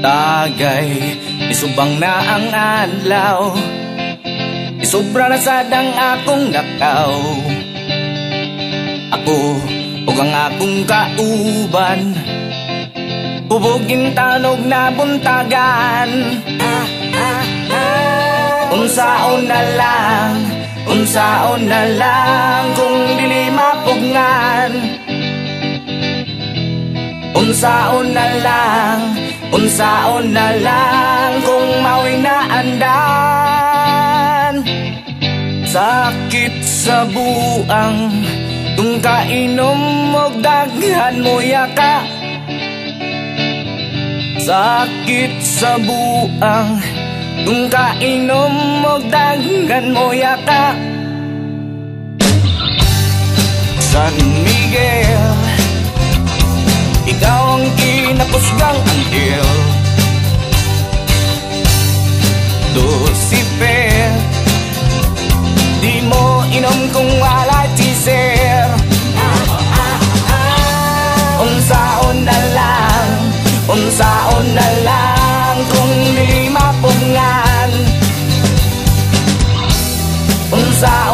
Tagay, isubang na ang adlaw, isobra na sad ang akong lakaw. Ako ug ang akong kauban, hubogin tanog na buntagan. Unsaon na lang, unsaon na lang kung dili mapugngan. Unsaon na lang, unsaon na lang kung mao'y naandan. Sakit sa buang kung kainom og daghan mo yaka. Sakit sa buang kung kainom og daghan mo yaka. San Miguel, ikaw ang kinapusgang anghel. Lucifer, di mo inom kung wala teaser. Unsaon na lang, unsaon na lang kung di mapungan. Unsaon